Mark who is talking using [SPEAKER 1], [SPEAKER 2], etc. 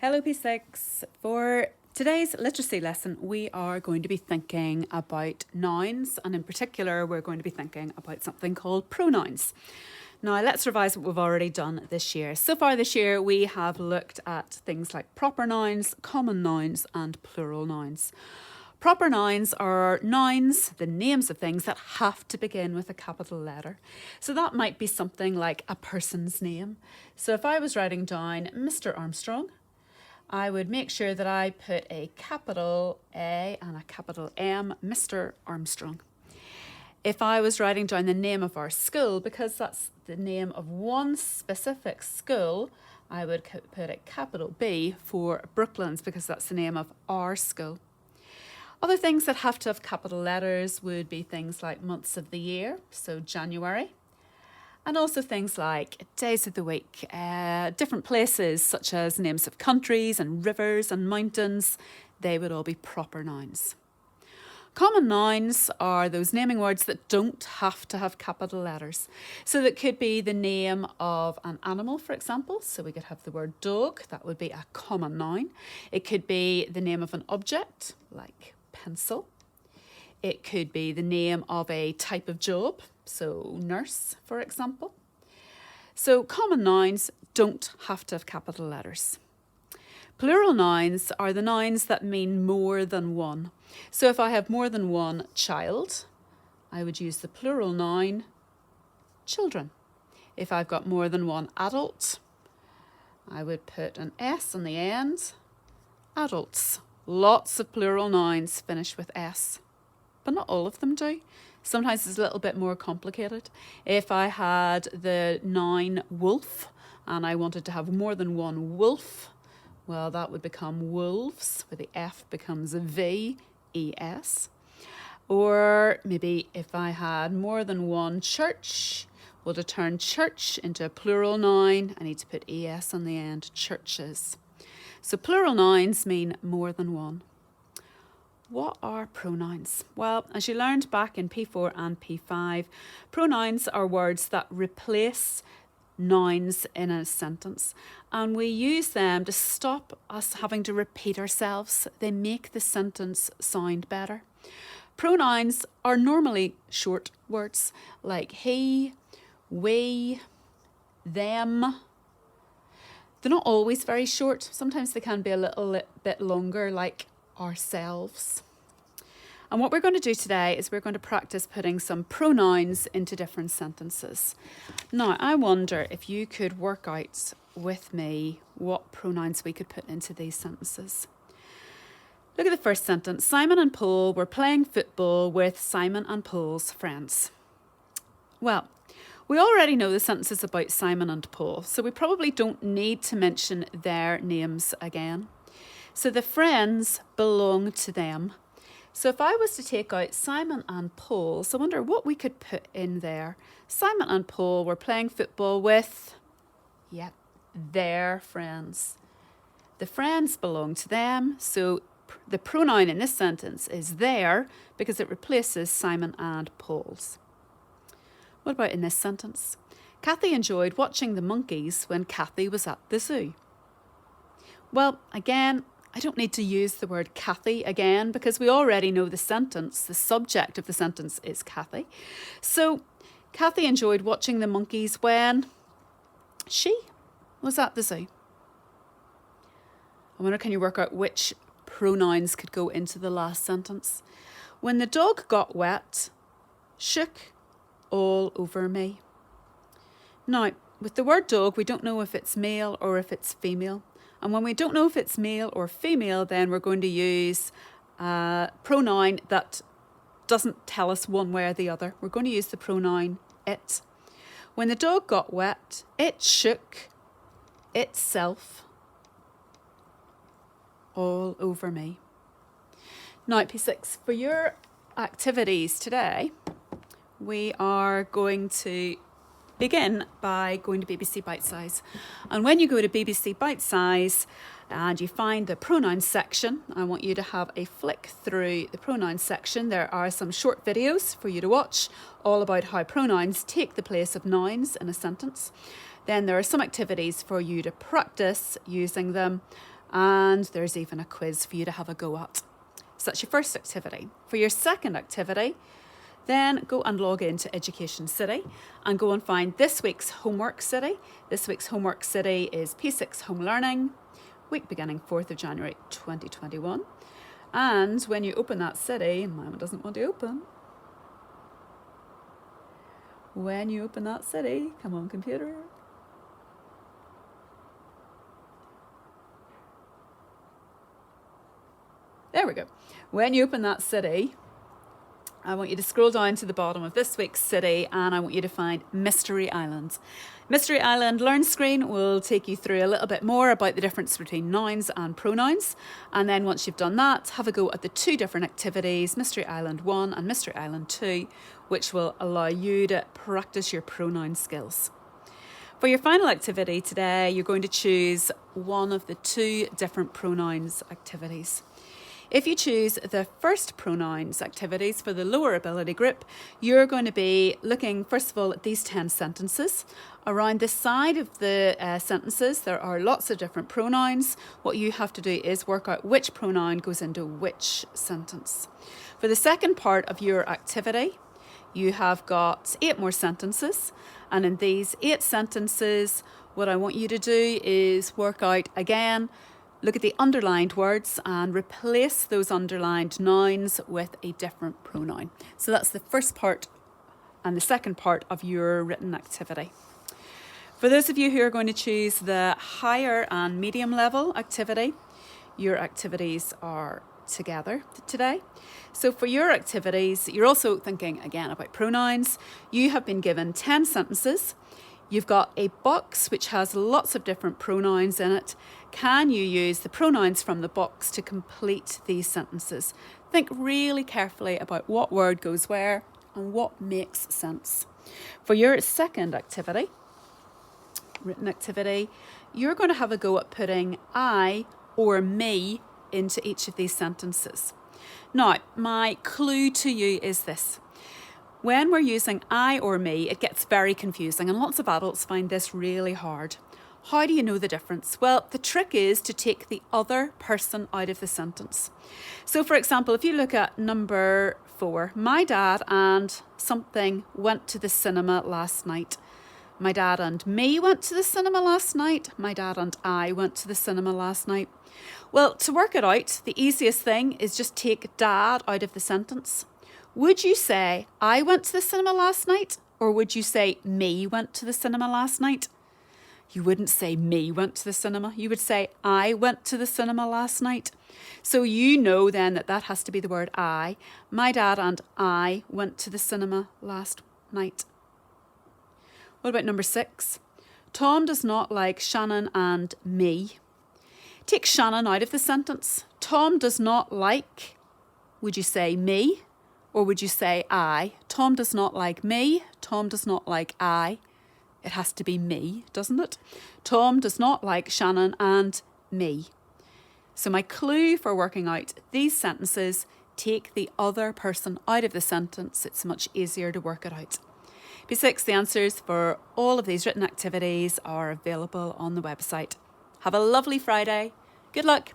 [SPEAKER 1] Hello P6. For today's literacy lesson, we are going to be thinking about nouns, and in particular, we're going to be thinking about something called pronouns. Now, let's revise what we've already done this year. So far this year, we have looked at things like proper nouns, common nouns, and plural nouns. Proper nouns are nouns, the names of things that have to begin with a capital letter. So that might be something like a person's name. So if I was writing down Mr. Armstrong, I would make sure that I put a capital A and a capital M, Mr. Armstrong. If I was writing down the name of our school, because that's the name of one specific school, I would put a capital B for Brooklands, because that's the name of our school. Other things that have to have capital letters would be things like months of the year, so January. And also things like days of the week, different places such as names of countries and rivers and mountains, they would all be proper nouns. Common nouns are those naming words that don't have to have capital letters. So that could be the name of an animal, for example. So we could have the word dog, that would be a common noun. It could be the name of an object, like pencil. It could be the name of a type of job, so nurse, for example. So common nouns don't have to have capital letters. Plural nouns are the nouns that mean more than one. So if I have more than one child, I would use the plural noun children. If I've got more than one adult, I would put an S on the end, adults. Lots of plural nouns finish with S. But not all of them do. Sometimes it's a little bit more complicated. If I had the noun wolf and I wanted to have more than one wolf, well, that would become wolves, where the F becomes a V, E-S. Or maybe if I had more than one church, well, to turn church into a plural noun, I need to put E-S on the end, churches. So plural nouns mean more than one. What are pronouns? Well, as you learned back in P4 and P5, pronouns are words that replace nouns in a sentence, and we use them to stop us having to repeat ourselves. They make the sentence sound better. Pronouns are normally short words like he, we, them. They're not always very short. Sometimes they can be a little bit longer, like ourselves. And what we're going to do today is we're going to practice putting some pronouns into different sentences. Now, I wonder if you could work out with me what pronouns we could put into these sentences. Look at the first sentence. Simon and Paul were playing football with Simon and Paul's friends. Well, we already know the sentence is about Simon and Paul, so we probably don't need to mention their names again. So the friends belong to them. So if I was to take out Simon and Paul, so I wonder what we could put in there. Simon and Paul were playing football with, their friends. The friends belong to them, so the pronoun in this sentence is their because it replaces Simon and Paul's. What about in this sentence? Kathy enjoyed watching the monkeys when Kathy was at the zoo. Well, again, I don't need to use the word Kathy again because we already know the sentence. The subject of the sentence is Kathy. So Kathy enjoyed watching the monkeys when she was at the zoo. I wonder, can you work out which pronouns could go into the last sentence? When the dog got wet, shook all over me. Now, with the word dog, we don't know if it's male or if it's female. And when we don't know if it's male or female, then we're going to use a pronoun that doesn't tell us one way or the other. We're going to use the pronoun it. When the dog got wet, it shook itself all over me. Now, P6, for your activities today, we are going to begin by going to BBC Bite Size. And when you go to BBC Bite Size and you find the pronouns section, I want you to have a flick through the pronouns section. There are some short videos for you to watch all about how pronouns take the place of nouns in a sentence. Then there are some activities for you to practice using them. And there's even a quiz for you to have a go at. So that's your first activity. For your second activity, then go and log into Education City and go and find this week's homework city. This week's homework city is P6 Home Learning, week beginning 4th of January 2021. And when you open that city, my one doesn't want to open. When you open that city, come on computer. There we go. When you open that city, I want you to scroll down to the bottom of this week's city and I want you to find Mystery Island. Mystery Island Learn screen will take you through a little bit more about the difference between nouns and pronouns. And then once you've done that, have a go at the two different activities, Mystery Island 1 and Mystery Island 2, which will allow you to practice your pronoun skills. For your final activity today, you're going to choose one of the two different pronouns activities. If you choose the first pronouns activities for the lower ability group, you're going to be looking, first of all, at these 10 sentences. Around the side of the sentences, there are lots of different pronouns. What you have to do is work out which pronoun goes into which sentence. For the second part of your activity, you have got 8 more sentences. And in these 8 sentences, what I want you to do is work out again, look at the underlined words and replace those underlined nouns with a different pronoun. So that's the first part and the second part of your written activity. For those of you who are going to choose the higher and medium level activity, your activities are together today. So for your activities, you're also thinking again about pronouns. You have been given 10 sentences. You've got a box which has lots of different pronouns in it. Can you use the pronouns from the box to complete these sentences? Think really carefully about what word goes where and what makes sense. For your second activity, written activity, you're going to have a go at putting I or me into each of these sentences. Now, my clue to you is this. When we're using I or me, it gets very confusing and lots of adults find this really hard. How do you know the difference? Well, the trick is to take the other person out of the sentence. So for example, if you look at number 4, my dad and something went to the cinema last night. My dad and me went to the cinema last night. My dad and I went to the cinema last night. Well, to work it out, the easiest thing is just take dad out of the sentence. Would you say, I went to the cinema last night? Or would you say, me went to the cinema last night? You wouldn't say me went to the cinema. You would say, I went to the cinema last night. So you know then that that has to be the word I. My dad and I went to the cinema last night. What about number 6? Tom does not like Shannon and me. Take Shannon out of the sentence. Tom does not like, would you say me? Or would you say I? Tom does not like me. Tom does not like I. It has to be me, doesn't it? Tom does not like Shannon and me. So my clue for working out these sentences, take the other person out of the sentence. It's much easier to work it out. P6, the answers for all of these written activities are available on the website. Have a lovely Friday. Good luck.